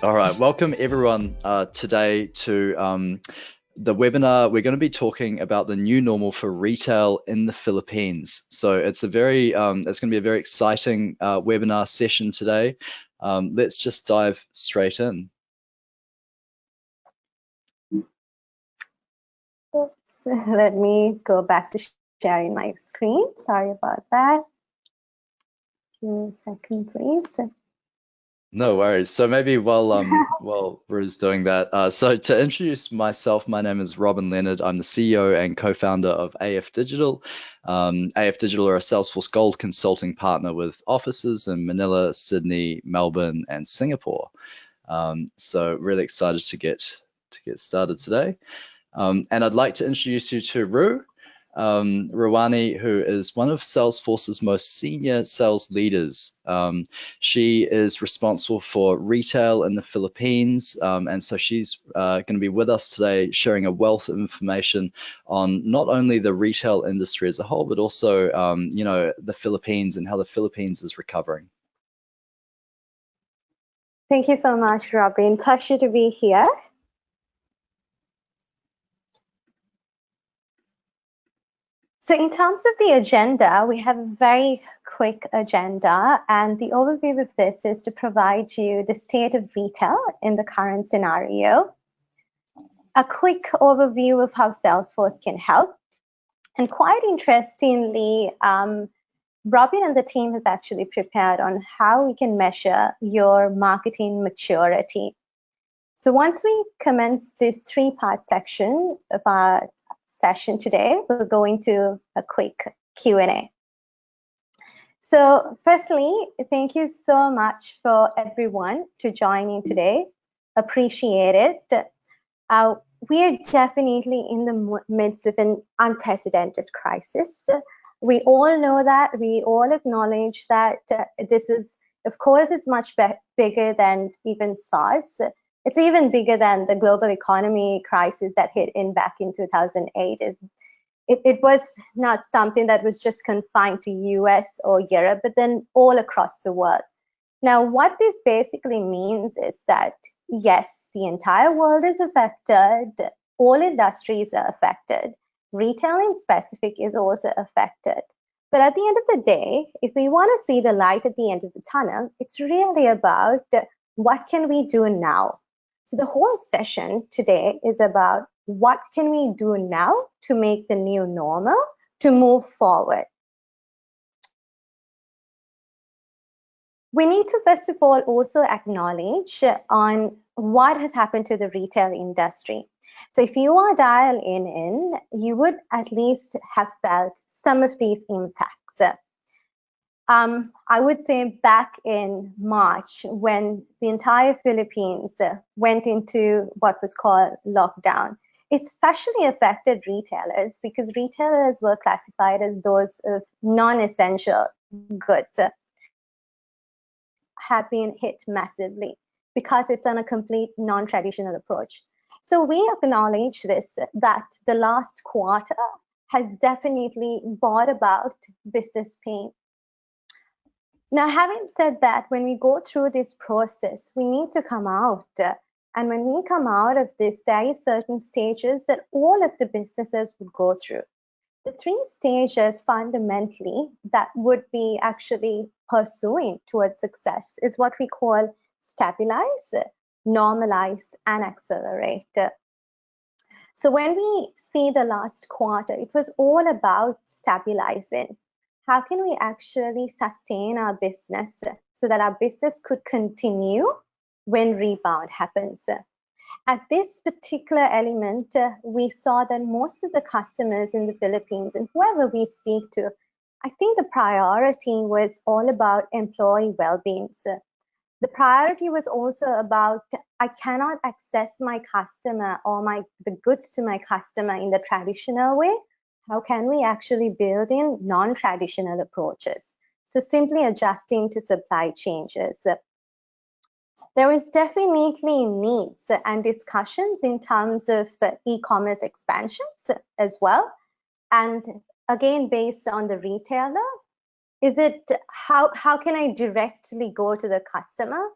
All right, welcome everyone today to the webinar. We're going to be talking about the new normal for retail in the Philippines. So it's a very, it's going to be a very exciting webinar session today. Let's just dive straight in. Oops, let me go back to sharing my screen. Sorry about that. Give me a second, please. No worries. So maybe while Rue's doing that, so to introduce myself, my name is Robin Leonard. I'm the CEO and co-founder of AFDigital. AFDigital are a Salesforce Gold consulting partner with offices in Manila, Sydney, Melbourne, and Singapore. So really excited to get started today. And I'd like to introduce you to Rue. Rawani, who is one of Salesforce's most senior sales leaders. She is responsible for retail in the Philippines, and so she's going to be with us today sharing a wealth of information on not only the retail industry as a whole, but also you know, the Philippines and how the Philippines is recovering. Thank you so much, Robin. Pleasure to be here. So in terms of the agenda, we have a very quick agenda, and the overview of this is to provide you the state of retail in the current scenario, a quick overview of how Salesforce can help, and quite interestingly, Robin and the team has actually prepared on how we can measure your marketing maturity. So once we commence this three-part section of our session today, we'll go into a quick Q&A. So firstly, thank you so much for everyone to join in today. Appreciate it. We are definitely in the midst of an unprecedented crisis. We all know that, we all acknowledge that this is, of course, it's much bigger than even SARS. It's even bigger than the global economy crisis that hit back in 2008. It was not something that was just confined to US or Europe, but then all across the world. Now, what this basically means is that, yes, the entire world is affected, all industries are affected, retail in specific is also affected. But at the end of the day, if we want to see the light at the end of the tunnel, it's really about what can we do now? So the whole session today is about what can we do now to make the new normal, to move forward. We need to first of all also acknowledge on what has happened to the retail industry. So if you are dialed in, you would at least have felt some of these impacts. I would say back in March, when the entire Philippines went into what was called lockdown, it especially affected retailers because retailers were classified as those of non-essential goods, have been hit massively because it's on a complete non-traditional approach. So we acknowledge this, that the last quarter has definitely brought about business pain. Now, having said that, when we go through this process, we need to come out. And when we come out of this, there are certain stages that all of the businesses would go through. The three stages fundamentally that would be actually pursuing towards success is what we call stabilize, normalize, and accelerate. So when we see the last quarter, it was all about stabilizing. How can we actually sustain our business so that our business could continue when rebound happens? At this particular element, we saw that most of the customers in the Philippines and whoever we speak to, I think the priority was all about employee well-being. The priority was also about, I cannot access my customer or the goods to my customer in the traditional way. How can we actually build in non-traditional approaches? So simply adjusting to supply changes. There is definitely needs and discussions in terms of e-commerce expansions as well. And again based on the retailer. Is it how can I directly go to the customer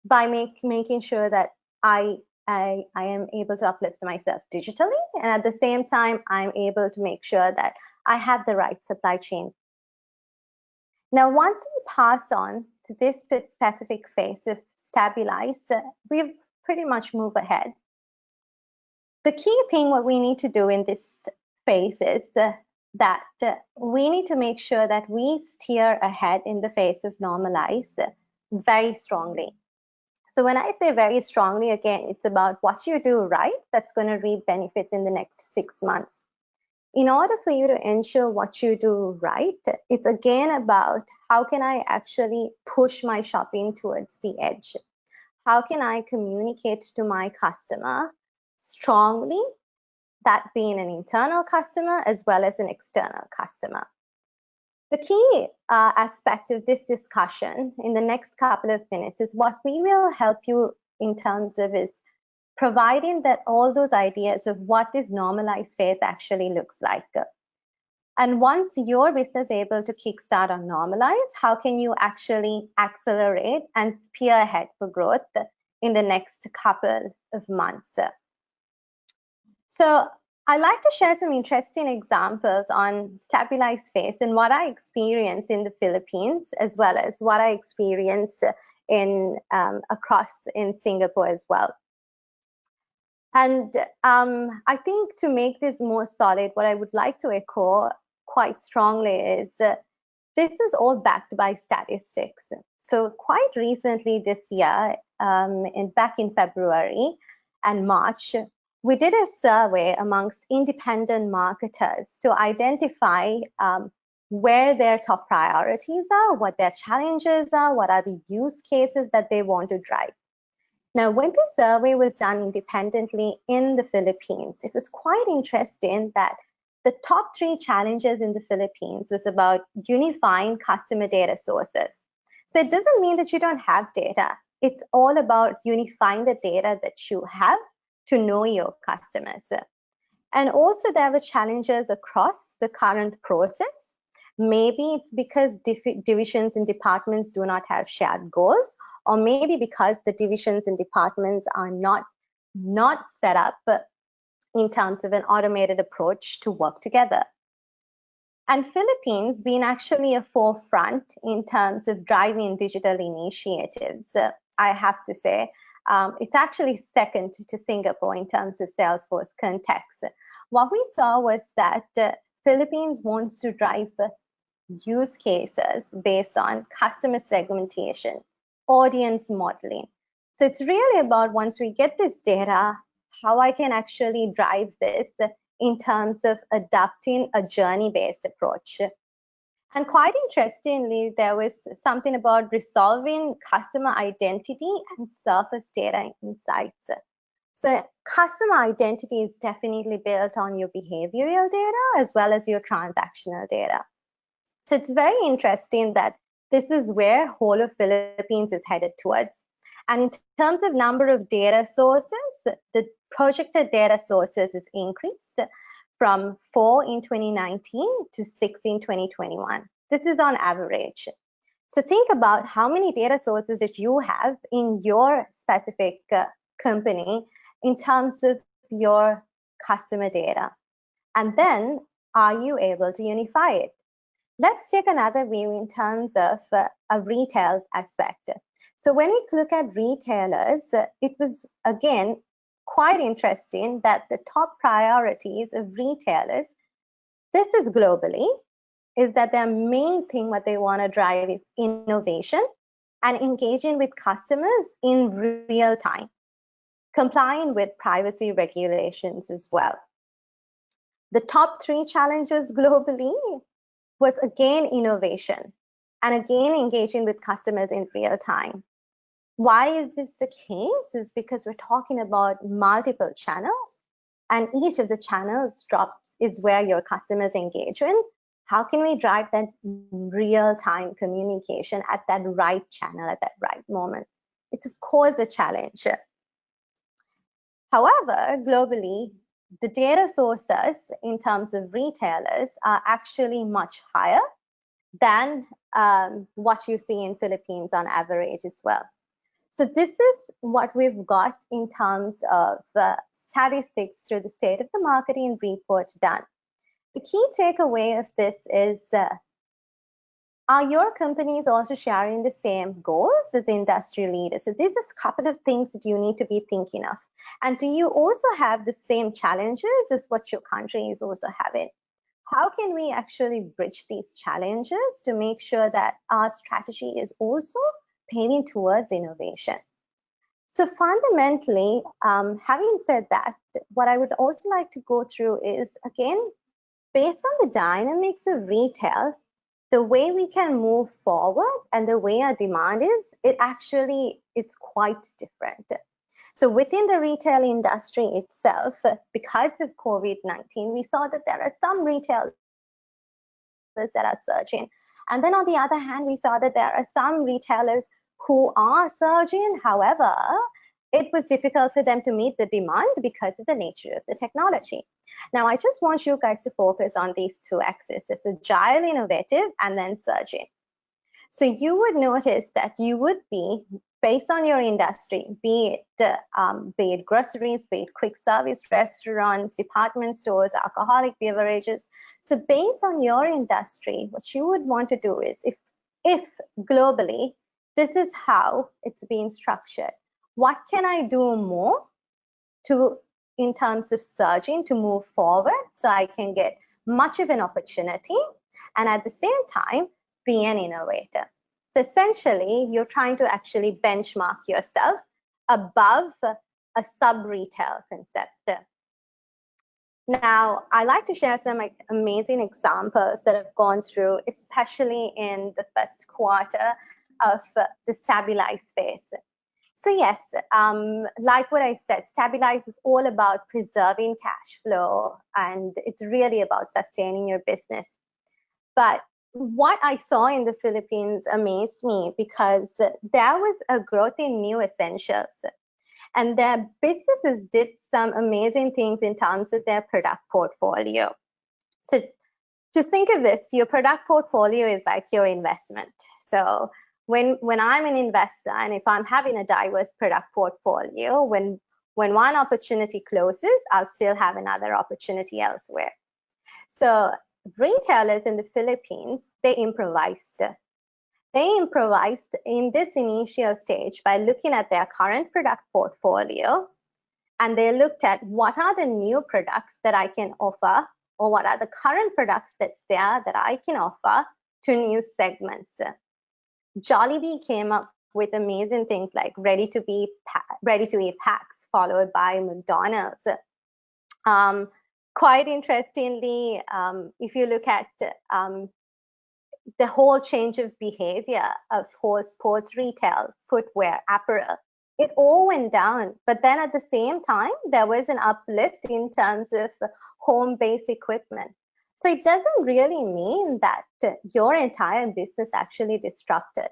by making sure that I am able to uplift myself digitally, and at the same time I'm able to make sure that I have the right supply chain. Now, once we pass on to this specific phase of stabilize, we've pretty much moved ahead. The key thing what we need to do in this phase is that we need to make sure that we steer ahead in the phase of normalize very strongly. So when I say very strongly, again, it's about what you do right that's going to reap benefits in the next 6 months. In order for you to ensure what you do right, it's again about how can I actually push my shopping towards the edge? How can I communicate to my customer strongly, that being an internal customer as well as an external customer? The key aspect of this discussion in the next couple of minutes is what we will help you in terms of is providing that all those ideas of what this normalized phase actually looks like. And once your business is able to kickstart or normalize, how can you actually accelerate and spearhead for growth in the next couple of months? So I like to share some interesting examples on stabilized phase and what I experienced in the Philippines, as well as what I experienced in across in Singapore as well. And I think to make this more solid, what I would like to echo quite strongly is this is all backed by statistics. So quite recently this year, back in February and March, we did a survey amongst independent marketers to identify where their top priorities are, what their challenges are, what are the use cases that they want to drive. Now, when the survey was done independently in the Philippines, it was quite interesting that the top 3 challenges in the Philippines was about unifying customer data sources. So it doesn't mean that you don't have data. It's all about unifying the data that you have to know your customers. And also there were challenges across the current process. Maybe it's because divisions and departments do not have shared goals, or maybe because the divisions and departments are not set up in terms of an automated approach to work together. And Philippines being actually a forefront in terms of driving digital initiatives, I have to say, it's actually second to Singapore in terms of Salesforce context. What we saw was that Philippines wants to drive use cases based on customer segmentation, audience modeling. So it's really about once we get this data, how I can actually drive this in terms of adopting a journey-based approach. And quite interestingly, there was something about resolving customer identity and surface data insights. So customer identity is definitely built on your behavioral data as well as your transactional data. So it's very interesting that this is where whole of Philippines is headed towards. And in terms of number of data sources, the projected data sources is increased from 4 in 2019 to 6 in 2021. This is on average. So think about how many data sources that you have in your specific company in terms of your customer data. And then are you able to unify it? Let's take another view in terms of a retail's aspect. So when we look at retailers, it was again quite interesting that the top priorities of retailers, this is globally, is that their main thing what they want to drive is innovation and engaging with customers in real time, complying with privacy regulations as well. The top 3 challenges globally was again innovation and again engaging with customers in real time. Why is this the case? Is because we're talking about multiple channels, and each of the channels is where your customers engage in. How can we drive that real-time communication at that right channel at that right moment? It's of course a challenge. However, globally, the data sources in terms of retailers are actually much higher than what you see in Philippines on average as well. So this is what we've got in terms of statistics through the State of the Marketing report done. The key takeaway of this is, are your companies also sharing the same goals as industry leaders? So these are a couple of things that you need to be thinking of. And do you also have the same challenges as what your country is also having? How can we actually bridge these challenges to make sure that our strategy is also paving towards innovation? So fundamentally, having said that, what I would also like to go through is, again, based on the dynamics of retail, the way we can move forward and the way our demand is, it actually is quite different. So within the retail industry itself, because of COVID-19, we saw that there are some retailers that are surging. And then on the other hand, we saw that there are some retailers who are surging. However, it was difficult for them to meet the demand because of the nature of the technology. Now, I just want you guys to focus on these two axes. It's agile, innovative, and then surging. So you would notice that you would be, based on your industry, be it groceries, be it quick service restaurants, department stores, alcoholic beverages. So based on your industry, what you would want to do is, if globally, this is how it's being structured. What can I do more in terms of surging to move forward so I can get much of an opportunity and at the same time be an innovator? So essentially, you're trying to actually benchmark yourself above a sub-retail concept. Now, I like to share some amazing examples that have gone through, especially in the first quarter of the Stabilize phase. So yes, like what I said, Stabilize is all about preserving cash flow, and it's really about sustaining your business. But what I saw in the Philippines amazed me, because there was a growth in new essentials, and their businesses did some amazing things in terms of their product portfolio. So to think of this, your product portfolio is like your investment. So when I'm an investor, and if I'm having a diverse product portfolio, when one opportunity closes, I'll still have another opportunity elsewhere. So retailers in the Philippines, they improvised. They improvised in this initial stage by looking at their current product portfolio, and they looked at what are the new products that I can offer, or what are the current products that's there that I can offer to new segments. Jollibee came up with amazing things like ready-to-eat packs, followed by McDonald's. Quite interestingly, if you look at the whole change of behavior of sports retail, footwear, apparel, it all went down. But then at the same time, there was an uplift in terms of home-based equipment. So it doesn't really mean that your entire business actually disrupted.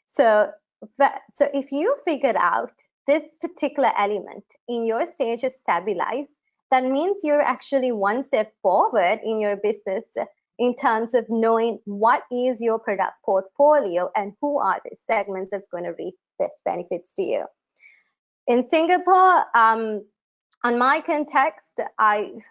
So if you figured out this particular element in your stage of Stabilize, that means you're actually one step forward in your business in terms of knowing what is your product portfolio and who are the segments that's going to reap best benefits to you. In Singapore, on my context,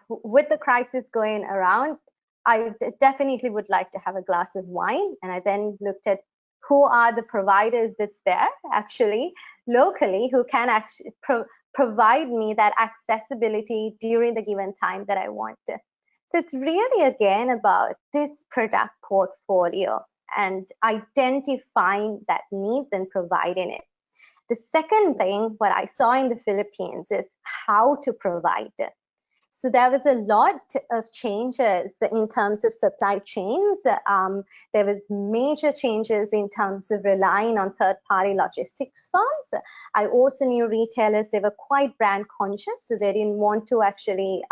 with the crisis going around, I definitely would like to have a glass of wine. And I then looked at who are the providers that's there actually locally who can actually provide me that accessibility during the given time that I want to. So it's really, again, about this product portfolio and identifying that needs and providing it. The second thing, what I saw in the Philippines, is how to provide it. So there was a lot of changes in terms of supply chains. There was major changes in terms of relying on third-party logistics firms. I also knew retailers, they were quite brand conscious, so they didn't want to actually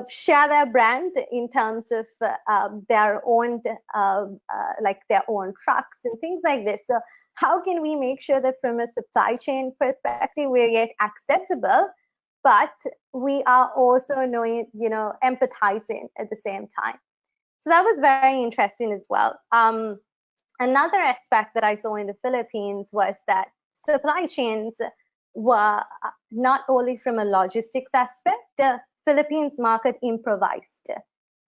share their brand in terms of their own, like their own trucks and things like this. So how can we make sure that from a supply chain perspective, we get accessible, but we are also knowing, empathizing at the same time. So that was very interesting as well. Another aspect that I saw in the Philippines was that supply chains were not only from a logistics aspect, the Philippines market improvised.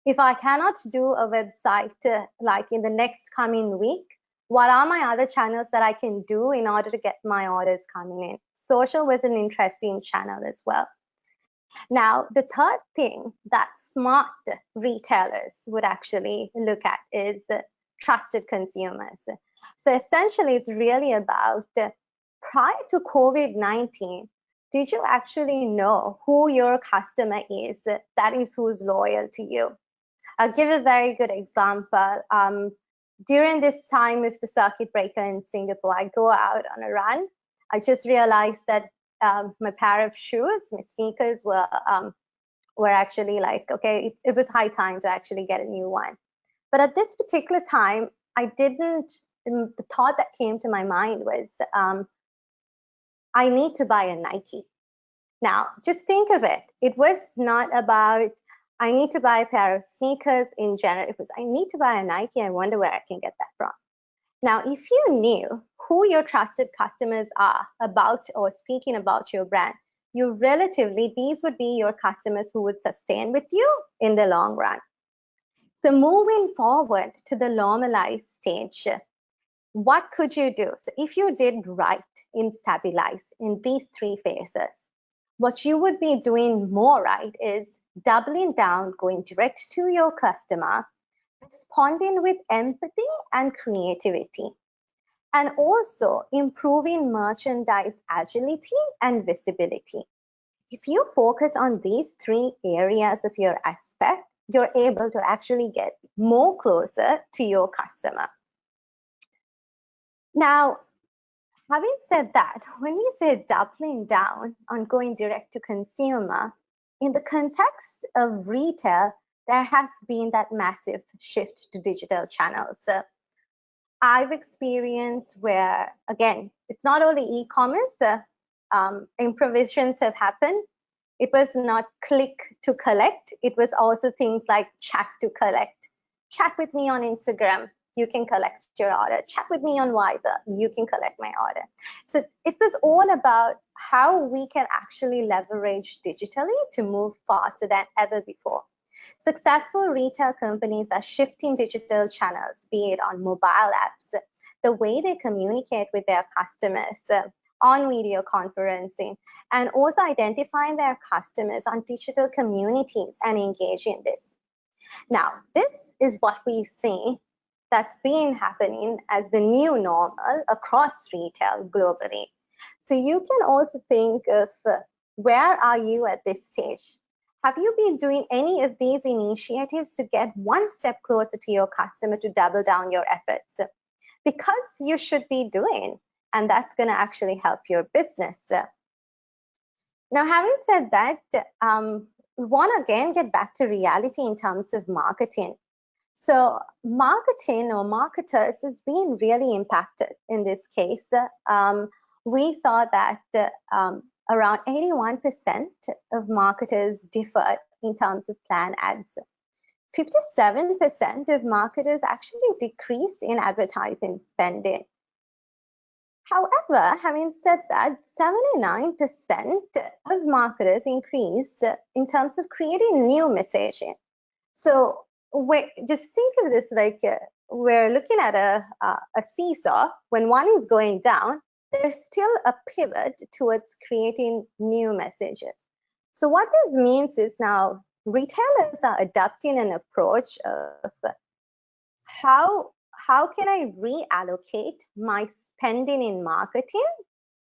If I cannot do a website like in the next coming week, what are my other channels that I can do in order to get my orders coming in? Social was an interesting channel as well. Now, the third thing that smart retailers would actually look at is trusted consumers. So essentially, it's really about prior to COVID-19, did you actually know who your customer is that is who's loyal to you? I'll give a very good example. During this time with the circuit breaker in Singapore, I go out on a run. I just realized that my pair of shoes, my sneakers were actually like, okay, it was high time to actually get a new one. But at this particular time, I didn't, the thought that came to my mind was, I need to buy a Nike. Now, just think of it. It was not about, I need to buy a pair of sneakers in general. It was, I need to buy a Nike. I wonder where I can get that from. Now, if you knew who your trusted customers are about or speaking about your brand, these would be your customers who would sustain with you in the long run. So moving forward to the normalized stage, what could you do? So if you did right in Stabilize in these three phases, what you would be doing more right is doubling down, going direct to your customer, responding with empathy and creativity, and also improving merchandise agility and visibility. If you focus on these three areas of your aspect, you're able to actually get more closer to your customer. Now, having said that, when we say doubling down on going direct to consumer, in the context of retail, there has been that massive shift to digital channels. I've experienced where, again, it's not only e-commerce, improvisations have happened. It was not click to collect. It was also things like chat to collect. Chat with me on Instagram, you can collect your order. Chat with me on Viber, you can collect my order. So it was all about how we can actually leverage digitally to move faster than ever before. Successful retail companies are shifting digital channels, be it on mobile apps, the way they communicate with their customers, on video conferencing, and also identifying their customers on digital communities and engage in this. Now, this is what we see that's been happening as the new normal across retail globally. So you can also think of where are you at this stage? Have you been doing any of these initiatives to get one step closer to your customer to double down your efforts? Because you should be doing, and that's going to actually help your business. Now, having said that, we want to again get back to reality in terms of marketing. So marketing or marketers has been really impacted in this case. We saw that around 81% of marketers differed in terms of plan ads. 57% of marketers actually decreased in advertising spending. However, having said that, 79% of marketers increased in terms of creating new messaging. So just think of this like we're looking at a seesaw. When one is going down, there's still a pivot towards creating new messages. So what this means is now retailers are adopting an approach of how can I reallocate my spending in marketing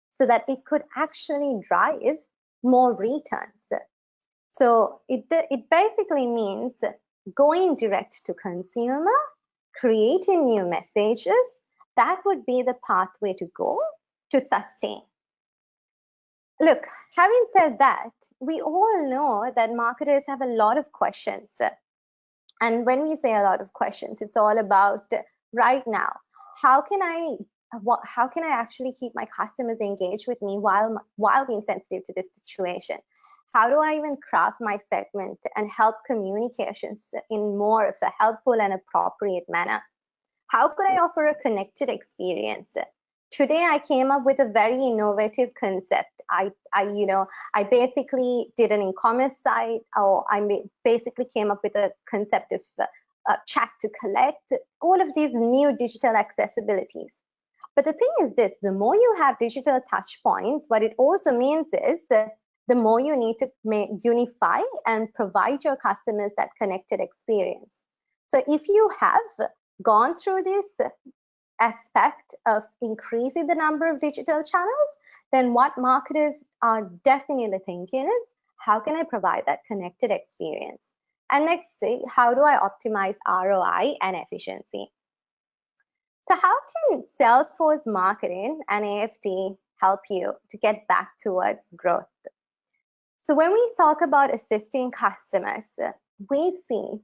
so that it could actually drive more returns. So it basically means going direct to consumer, creating new messages. That would be the pathway to go to sustain. Look, having said that, we all know that marketers have a lot of questions. And when we say a lot of questions, it's all about right now, how can I actually keep my customers engaged with me while being sensitive to this situation? How do I even craft my segment and help communications in more of a helpful and appropriate manner? How could I offer a connected experience? Today, I came up with a very innovative concept. I basically did an e-commerce site, or basically came up with a concept of chat to collect, all of these new digital accessibilities. But the thing is this, the more you have digital touch points, what it also means is the more you need to unify and provide your customers that connected experience. So if you have gone through this aspect of increasing the number of digital channels, then what marketers are definitely thinking is, how can I provide that connected experience? And next, how do I optimize ROI and efficiency? So how can Salesforce marketing and AFD help you to get back towards growth? So when we talk about assisting customers, we see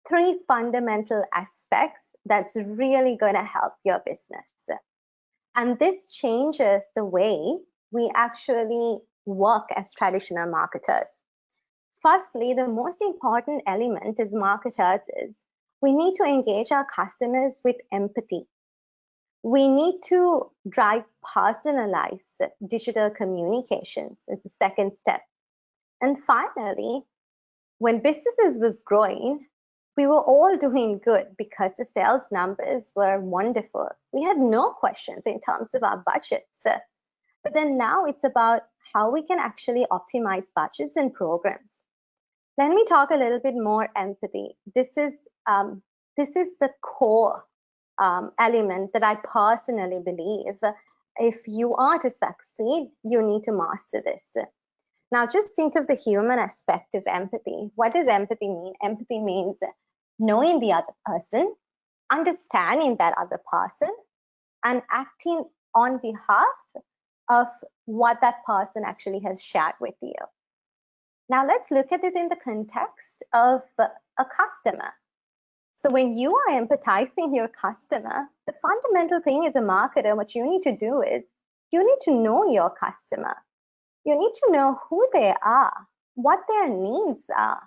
three fundamental aspects that's really going to help your business. And this changes the way we actually work as traditional marketers. Firstly, the most important element as marketers is we need to engage our customers with empathy. We need to drive personalized digital communications as the second step. And finally, when businesses was growing, we were all doing good because the sales numbers were wonderful. We had no questions in terms of our budgets. But then now it's about how we can actually optimize budgets and programs. Let me talk a little bit more empathy. This is the core element that I personally believe if you are to succeed, you need to master this. Now, just think of the human aspect of empathy. What does empathy mean? Empathy means knowing the other person, understanding that other person, and acting on behalf of what that person actually has shared with you. Now, let's look at this in the context of a customer. So when you are empathizing your customer, the fundamental thing as a marketer, what you need to do is you need to know your customer. You need to know who they are, what their needs are.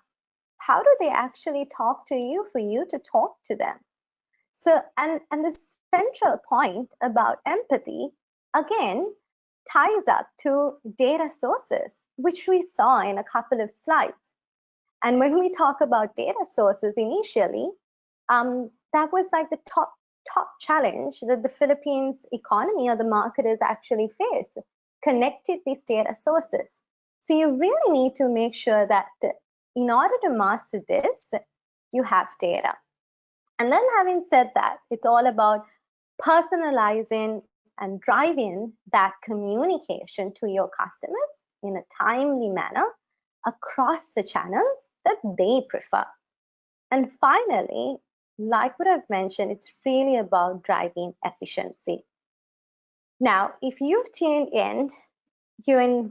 How do they actually talk to you for you to talk to them? So, and the central point about empathy, again, ties up to data sources, which we saw in a couple of slides. And when we talk about data sources initially, that was like the top challenge that the Philippines economy or the marketers actually face, connected these data sources. So you really need to make sure that in order to master this, you have data. And then having said that, it's all about personalizing and driving that communication to your customers in a timely manner across the channels that they prefer. And finally, like what I've mentioned, it's really about driving efficiency. Now, if you've tuned in,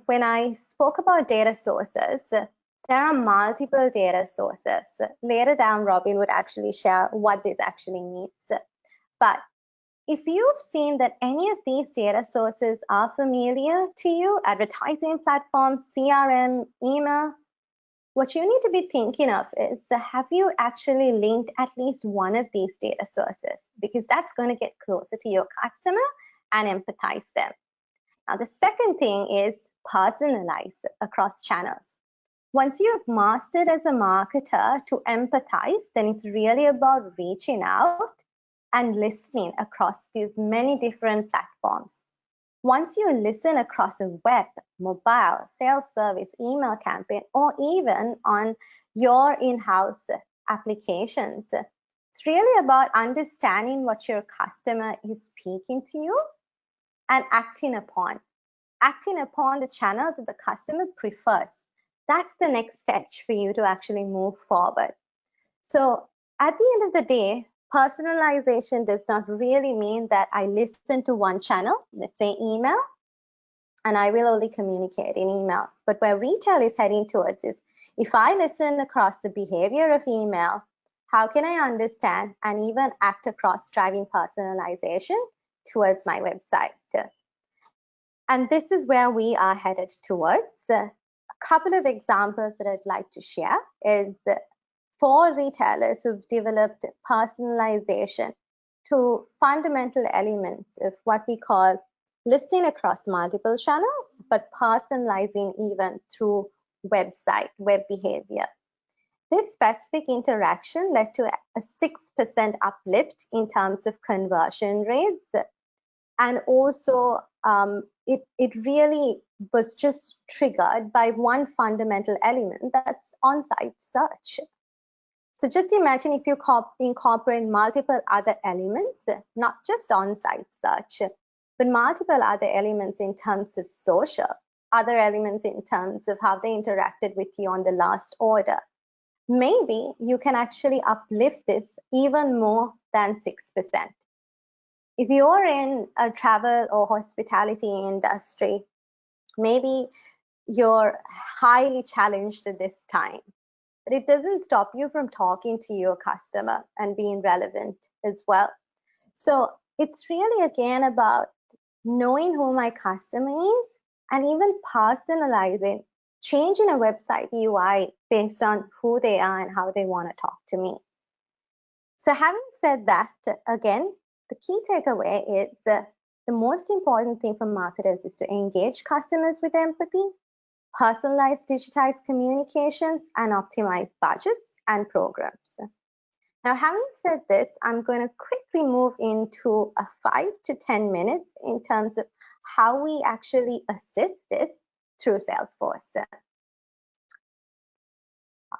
when I spoke about data sources, there are multiple data sources. Later down, Robin would actually share what this actually means. But if you've seen that any of these data sources are familiar to you, advertising platforms, CRM, email, what you need to be thinking of is, have you actually linked at least one of these data sources? Because that's going to get closer to your customer and empathize them. Now, the second thing is personalize across channels. Once you've mastered as a marketer to empathize, then it's really about reaching out and listening across these many different platforms. Once you listen across a web, mobile, sales service, email campaign, or even on your in-house applications, it's really about understanding what your customer is speaking to you and acting upon the channel that the customer prefers. That's the next stage for you to actually move forward. So at the end of the day, personalization does not really mean that I listen to one channel, let's say email, and I will only communicate in email. But where retail is heading towards is, if I listen across the behavior of email, how can I understand and even act across driving personalization towards my website? And this is where we are headed towards. couple of examples that I'd like to share is for retailers who've developed personalization to fundamental elements of what we call listing across multiple channels, but personalizing even through web behavior. This specific interaction led to a 6% uplift in terms of conversion rates. And also, it really was just triggered by one fundamental element, that's on-site search. So just imagine if you incorporate multiple other elements, not just on-site search, but multiple other elements in terms of social, other elements in terms of how they interacted with you on the last order. Maybe you can actually uplift this even more than 6%. If you're in a travel or hospitality industry, maybe you're highly challenged at this time, but it doesn't stop you from talking to your customer and being relevant as well. So it's really, again, about knowing who my customer is and even personalizing, changing a website UI based on who they are and how they want to talk to me. So having said that, again, the key takeaway is that the most important thing for marketers is to engage customers with empathy, personalize digitized communications, and optimize budgets and programs. Now, having said this, I'm going to quickly move into a 5 to 10 minutes in terms of how we actually assist this through Salesforce.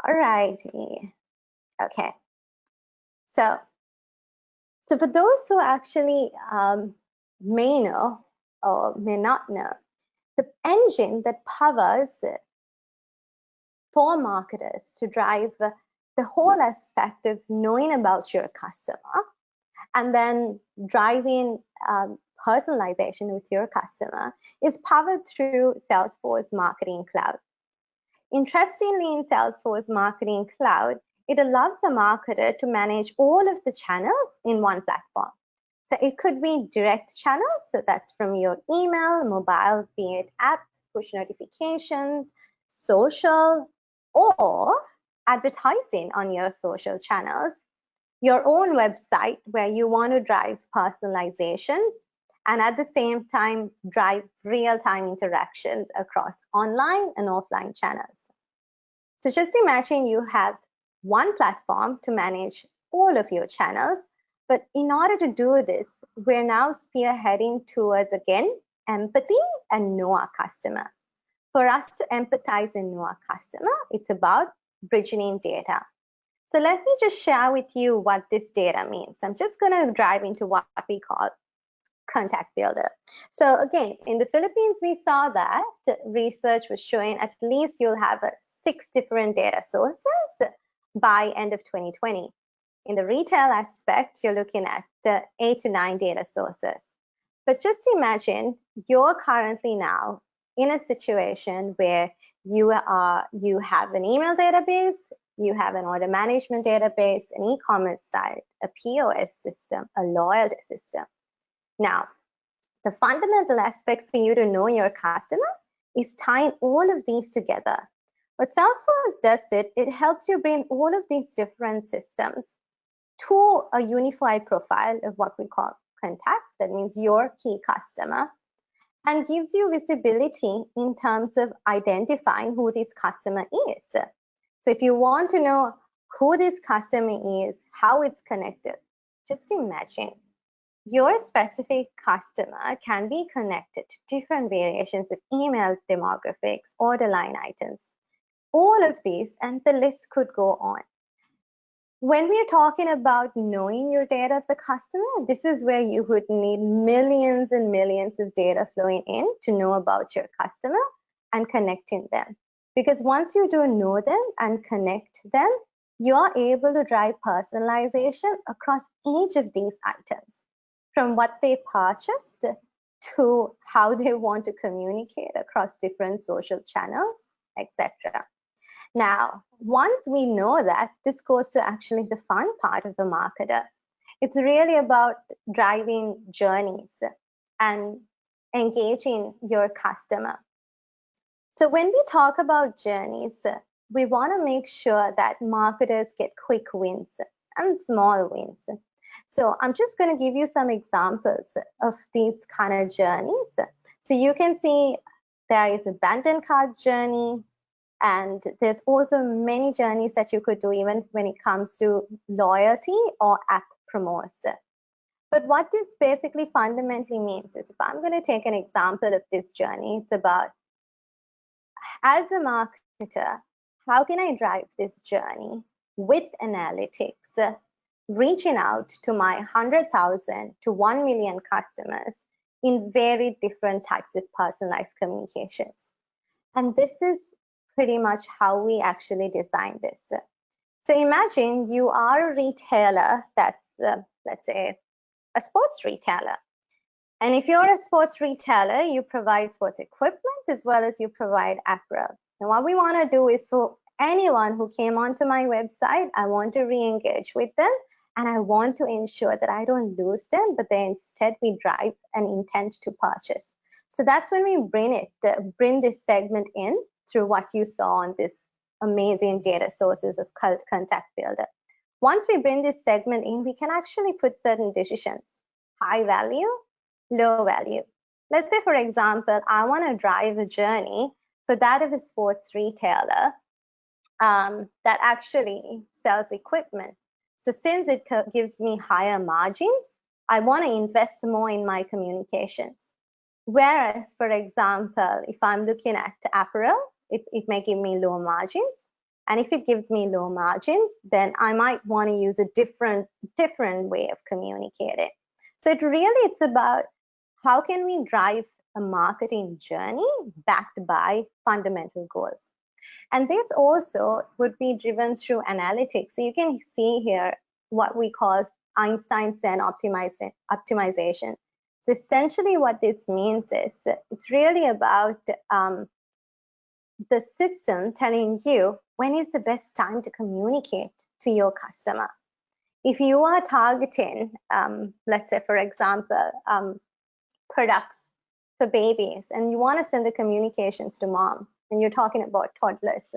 All righty. Okay. So for those who actually may know or may not know, the engine that powers for marketers to drive the whole aspect of knowing about your customer and then driving personalization with your customer is powered through Salesforce Marketing Cloud. Interestingly, in Salesforce Marketing Cloud, it allows a marketer to manage all of the channels in one platform. So it could be direct channels, so that's from your email, mobile, be it app, push notifications, social, or advertising on your social channels, your own website where you want to drive personalizations and at the same time drive real-time interactions across online and offline channels. So just imagine you have one platform to manage all of your channels, but in order to do this, we're now spearheading towards, again, empathy and know our customer. For us to empathize and know our customer, it's about bridging in data. So let me just share with you what this data means. I'm just going to dive into what we call contact builder. So again, in the Philippines, we saw that research was showing at least you'll have 6 different data sources by end of 2020. In the retail aspect, you're looking at 8 to 9 data sources. But just imagine you're currently now in a situation where you have an email database, you have an order management database, an e-commerce site, a POS system, a loyalty system. Now, the fundamental aspect for you to know your customer is tying all of these together. What Salesforce does it helps you bring all of these different systems to a unified profile of what we call contacts, that means your key customer, and gives you visibility in terms of identifying who this customer is. So if you want to know who this customer is, how it's connected, just imagine your specific customer can be connected to different variations of email demographics, order line items, all of these, and the list could go on. When we're talking about knowing your data of the customer, this is where you would need millions and millions of data flowing in to know about your customer and connecting them. Because once you do know them and connect them, you're able to drive personalization across each of these items, from what they purchased to how they want to communicate across different social channels, etc. Now, once we know that, this goes to actually the fun part of the marketer. It's really about driving journeys and engaging your customer. So when we talk about journeys, we want to make sure that marketers get quick wins and small wins. So I'm just going to give you some examples of these kind of journeys. So you can see there is a abandoned cart journey, and there's also many journeys that you could do even when it comes to loyalty or app promos. But what this basically fundamentally means is, if I'm going to take an example of this journey, it's about, as a marketer, how can I drive this journey with analytics, reaching out to my 100,000 to 1 million customers in very different types of personalized communications? And this is pretty much how we actually design this. So imagine you are a retailer that's, let's say, a sports retailer. And if you're a sports retailer, you provide sports equipment as well as you provide apparel. And what we want to do is, for anyone who came onto my website, I want to re-engage with them, and I want to ensure that I don't lose them, but then instead we drive an intent to purchase. So that's when we bring this segment in through what you saw on this amazing data sources of Cult Contact Builder. Once we bring this segment in, we can actually put certain decisions: high value, low value. Let's say, for example, I want to drive a journey for that of a sports retailer that actually sells equipment. So since it gives me higher margins, I want to invest more in my communications. Whereas, for example, if I'm looking at apparel, it may give me low margins. And if it gives me low margins, then I might want to use a different way of communicating. So it's about, how can we drive a marketing journey backed by fundamental goals? And this also would be driven through analytics. So you can see here what we call Einstein-Sen optimization. So essentially what this means is, it's really about the system telling you when is the best time to communicate to your customer. If you are targeting, let's say, for example, products for babies, and you want to send the communications to mom, and you're talking about toddlers,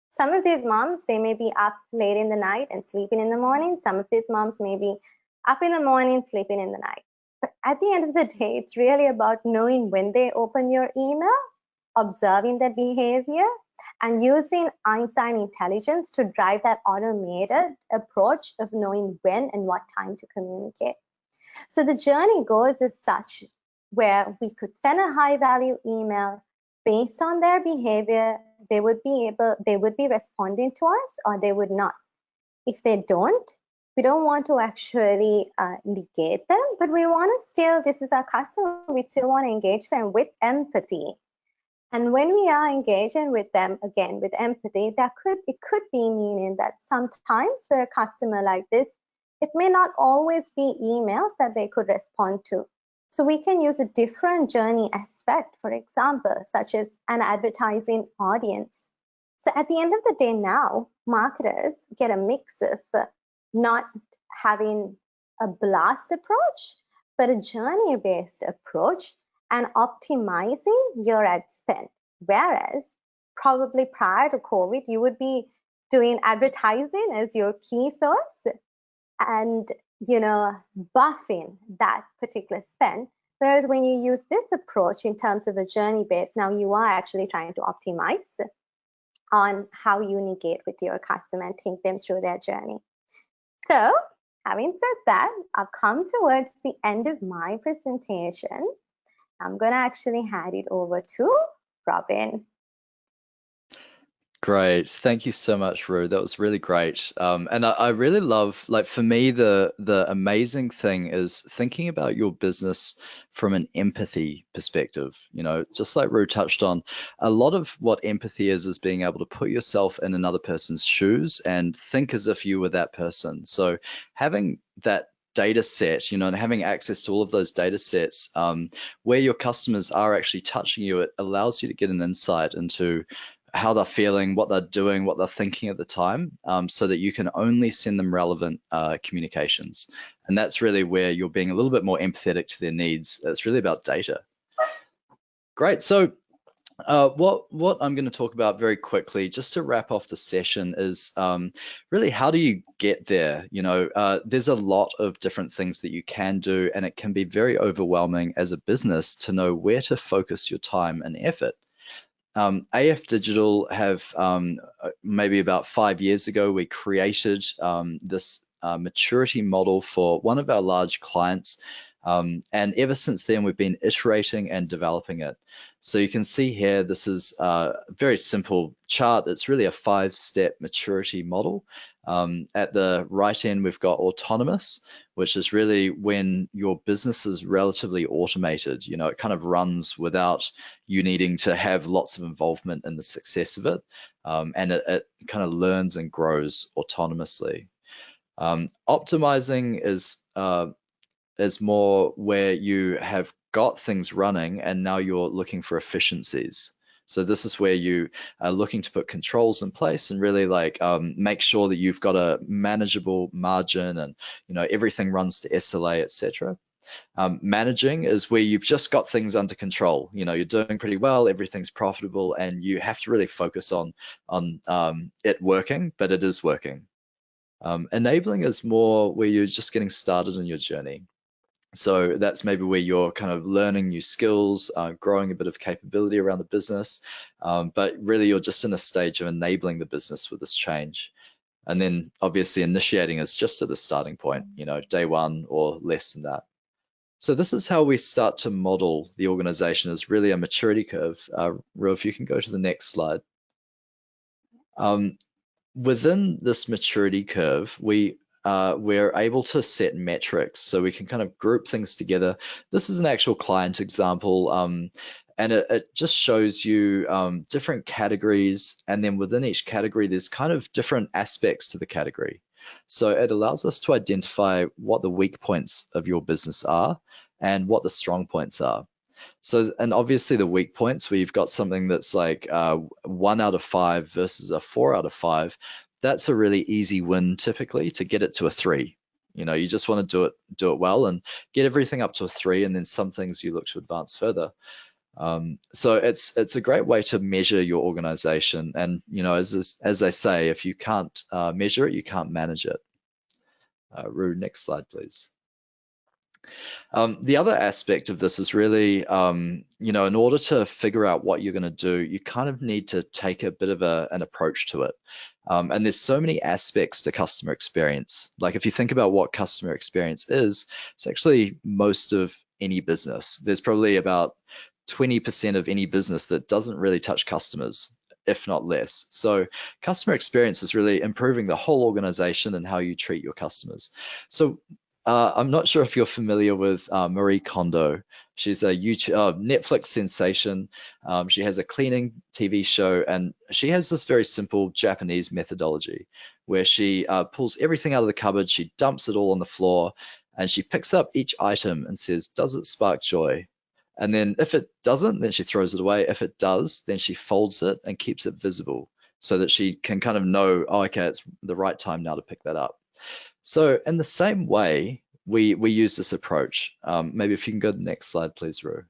some of these moms, they may be up late in the night and sleeping in the morning. Some of these moms may be up in the morning, sleeping in the night. But at the end of the day, it's really about knowing when they open your email, observing their behavior, and using Einstein intelligence to drive that automated approach of knowing when and what time to communicate. So the journey goes as such, where we could send a high value email based on their behavior. They would be responding to us, or they would not. If they don't, we don't want to actually negate them, but we want to still, this is our customer, we still want to engage them with empathy. And when we are engaging with them, again, with empathy, it could be meaning that sometimes for a customer like this, it may not always be emails that they could respond to. So we can use a different journey aspect, for example, such as an advertising audience. So at the end of the day now, marketers get a mix of not having a blast approach, but a journey-based approach, and optimizing your ad spend. Whereas probably prior to COVID, you would be doing advertising as your key source and buffing that particular spend. Whereas when you use this approach in terms of a journey base, now you are actually trying to optimize on how you engage with your customer and take them through their journey. So having said that, I've come towards the end of my presentation. I'm going to actually hand it over to Robin. Great. Thank you so much, Rue. That was really great. And I really love, like, for me, the amazing thing is thinking about your business from an empathy perspective. Just like Rue touched on, a lot of what empathy is being able to put yourself in another person's shoes and think as if you were that person. So having that data set, and having access to all of those data sets, where your customers are actually touching you, it allows you to get an insight into how they're feeling, what they're doing, what they're thinking at the time, so that you can only send them relevant communications. And that's really where you're being a little bit more empathetic to their needs. It's really about data. Great. So What I'm going to talk about very quickly, just to wrap off the session, is really how do you get there? There's a lot of different things that you can do, and it can be very overwhelming as a business to know where to focus your time and effort. AFDigital have maybe about 5 years ago, we created this maturity model for one of our large clients. And ever since then, we've been iterating and developing it. So you can see here, this is a very simple chart. It's really a 5-step maturity model. At the right end, we've got autonomous, which is really when your business is relatively automated. It kind of runs without you needing to have lots of involvement in the success of it, and it kind of learns and grows autonomously. Optimizing is more where you have got things running and now you're looking for efficiencies. So this is where you are looking to put controls in place and really make sure that you've got a manageable margin and everything runs to SLA, etc. Managing is where you've just got things under control. You're doing pretty well, everything's profitable, and you have to really focus on it working, but it is working. Enabling is more where you're just getting started on your journey. So that's maybe where you're kind of learning new skills, growing a bit of capability around the business, but really you're just in a stage of enabling the business with this change. And then obviously initiating is just at the starting point, day one or less than that. So this is how we start to model the organization as really a maturity curve. Ro, if you can go to the next slide. Within this maturity curve, we're able to set metrics, so we can kind of group things together. This is an actual client example, and it just shows you different categories, and then within each category, there's kind of different aspects to the category. So it allows us to identify what the weak points of your business are and what the strong points are. So, and obviously the weak points where you've got something that's like 1 out of 5 versus a 4 out of 5, that's a really easy win typically to get it to a 3. You just want to do it well and get everything up to a 3, and then some things you look to advance further. So it's a great way to measure your organization. And as they say, if you can't measure it, you can't manage it. Rue, next slide, please. The other aspect of this is really, in order to figure out what you're going to do, you kind of need to take a bit of an approach to it. And there's so many aspects to customer experience. Like if you think about what customer experience is, it's actually most of any business. There's probably about 20% of any business that doesn't really touch customers, if not less. So customer experience is really improving the whole organization and how you treat your customers. So I'm not sure if you're familiar with Marie Kondo. She's a Netflix sensation. She has a cleaning TV show, and she has this very simple Japanese methodology where she pulls everything out of the cupboard, she dumps it all on the floor, and she picks up each item and says, "Does it spark joy?" And then if it doesn't, then she throws it away. If it does, then she folds it and keeps it visible so that she can kind of know, oh, okay, it's the right time now to pick that up. So in the same way, we use this approach. Maybe if you can go to the next slide, please, Rue.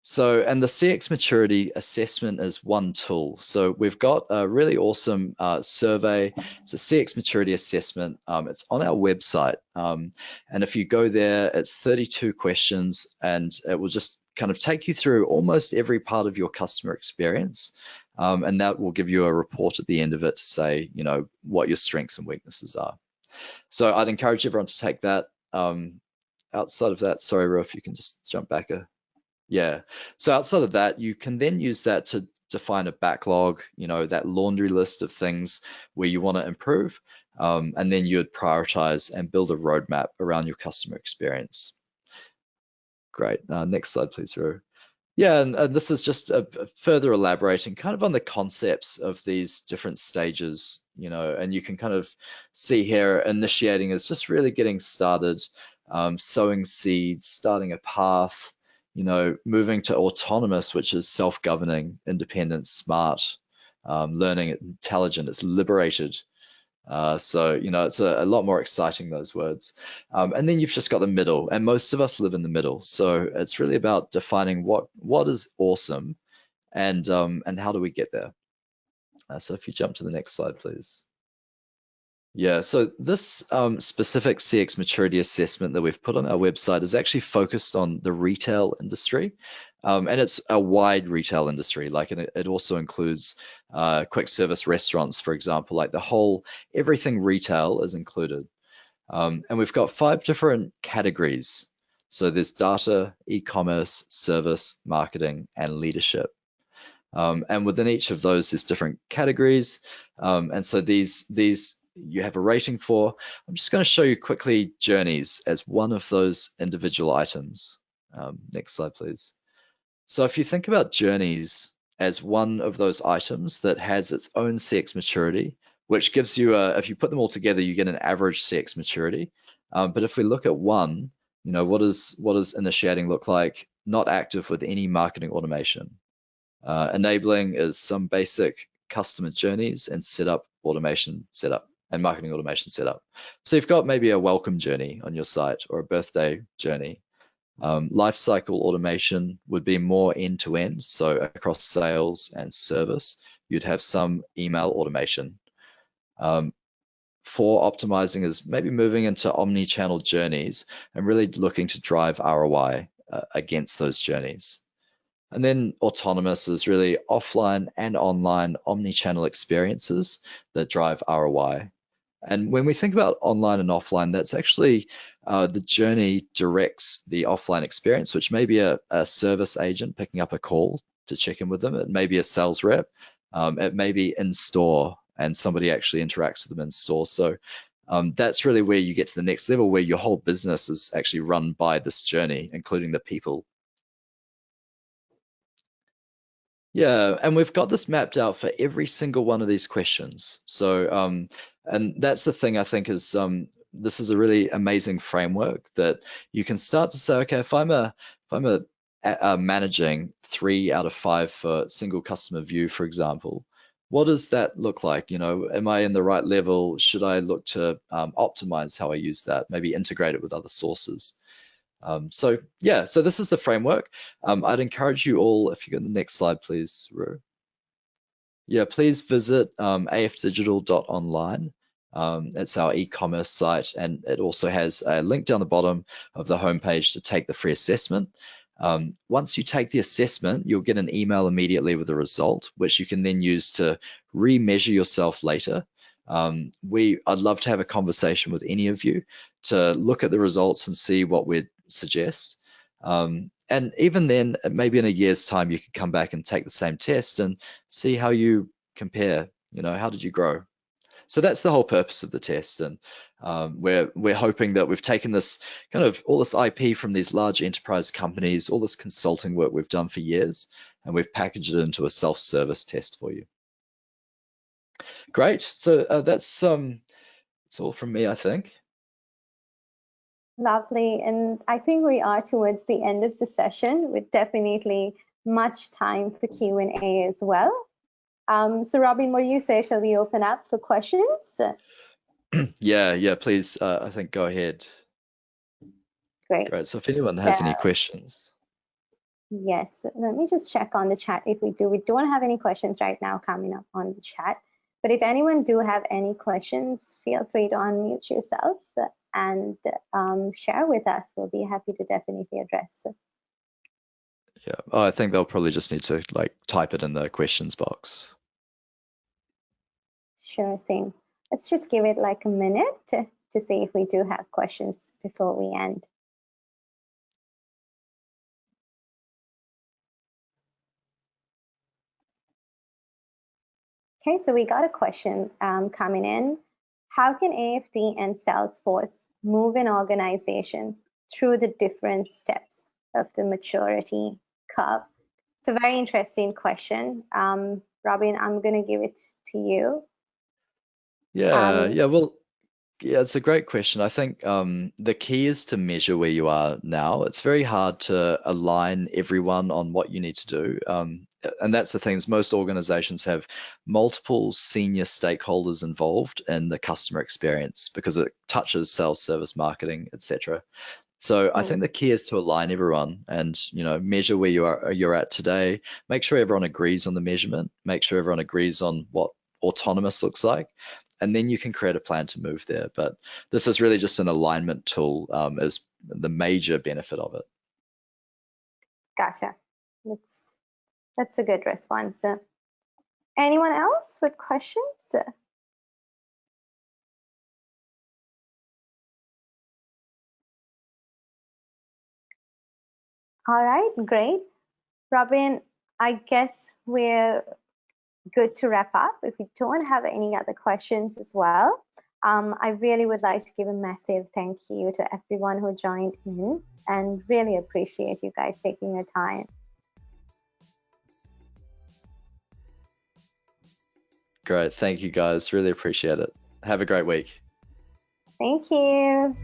So, and the CX maturity assessment is one tool. So we've got a really awesome survey. It's a CX maturity assessment. It's on our website. And if you go there, it's 32 questions, and it will just kind of take you through almost every part of your customer experience. And that will give you a report at the end of it to say, what your strengths and weaknesses are. So I'd encourage everyone to take that. Outside of that, sorry, Ro, if you can just jump back yeah. So outside of that, you can then use that to define a backlog, that laundry list of things where you want to improve. And then you would prioritize and build a roadmap around your customer experience. Great. Next slide, please, Ro. Yeah, and this is just a further elaborating kind of on the concepts of these different stages, and you can kind of see here initiating is just really getting started, sowing seeds, starting a path, moving to autonomous, which is self-governing, independent, smart, learning, intelligent, it's liberated. So, it's a lot more exciting, those words. And then you've just got the middle, and most of us live in the middle. So it's really about defining what is awesome and how do we get there? So if you jump to the next slide, please. Yeah, so this specific CX maturity assessment that we've put on our website is actually focused on the retail industry. And it's a wide retail industry, like it also includes quick service restaurants, for example, like everything retail is included. And we've got 5 different categories. So there's data, e-commerce, service, marketing, and leadership. And within each of those, there's different categories. And so these you have a rating for. I'm just going to show you quickly journeys as one of those individual items. Next slide, please. So if you think about journeys as one of those items that has its own CX maturity, which gives you if you put them all together, you get an average CX maturity. But if we look at one, what does initiating look like? Not active with any marketing automation. Enabling is some basic customer journeys and automation setup and marketing automation setup. So you've got maybe a welcome journey on your site or a birthday journey. Lifecycle automation would be more end-to-end, so across sales and service, you'd have some email automation. For optimizing is maybe moving into omni-channel journeys and really looking to drive ROI against those journeys. And then autonomous is really offline and online omni-channel experiences that drive ROI. And when we think about online and offline, that's actually the journey directs the offline experience, which may be a service agent picking up a call to check in with them. It may be a sales rep. It may be in store and somebody actually interacts with them in store. So that's really where you get to the next level, where your whole business is actually run by this journey, including the people. Yeah, and we've got this mapped out for every single one of these questions. So, and that's the thing I think is this is a really amazing framework that you can start to say, okay, if I'm managing 3 out of 5 for single customer view, for example, what does that look like? Am I in the right level? Should I look to optimize how I use that? Maybe integrate it with other sources. So yeah, so this is the framework. I'd encourage you all, if you go to the next slide, please, Ru. Yeah, please visit afdigital.online. It's our e-commerce site, and it also has a link down the bottom of the homepage to take the free assessment. Once you take the assessment, you'll get an email immediately with the result, which you can then use to re-measure yourself later. I'd love to have a conversation with any of you to look at the results and see what we'd suggest. And even then, maybe in a year's time, you could come back and take the same test and see how you compare. How did you grow? So that's the whole purpose of the test. And we're hoping that we've taken this kind of all this IP from these large enterprise companies, all this consulting work we've done for years, and we've packaged it into a self-service test for you. Great. So that's all from me, I think. Lovely. And I think we are towards the end of the session with definitely much time for Q&A as well. So Robin, what do you say? Shall we open up for questions? Yeah, please, I think go ahead. Great. So if anyone has any questions. Yes, let me just check on the chat if we do. We don't have any questions right now coming up on the chat. But if anyone do have any questions, feel free to unmute yourself and share with us. We'll be happy to definitely address it. Yeah, I think they'll probably just need to type it in the questions box. Sure thing. Let's just give it like a minute to see if we do have questions before we end. Okay, so we got a question coming in. How can AFD and Salesforce move an organization through the different steps of the maturity curve? It's a very interesting question. Robin, I'm going to give it to you. Yeah, it's a great question. I think the key is to measure where you are now. It's very hard to align everyone on what you need to do. And that's the thing, is most organizations have multiple senior stakeholders involved in the customer experience because it touches sales, service, marketing, etc. So I think Mm, the key is to align everyone and, measure where you're at today. Make sure everyone agrees on the measurement. Make sure everyone agrees on what autonomous looks like, and then you can create a plan to move there. But this is really just an alignment tool, is the major benefit of it. gotcha. That's that's a good response. Anyone else with questions? All right, great. Robin, I guess we're good to wrap up. If we don't have any other questions as well, I really would like to give a massive thank you to everyone who joined in and really appreciate you guys taking your time. Great. Thank you guys. Really appreciate it. Have a great week. Thank you.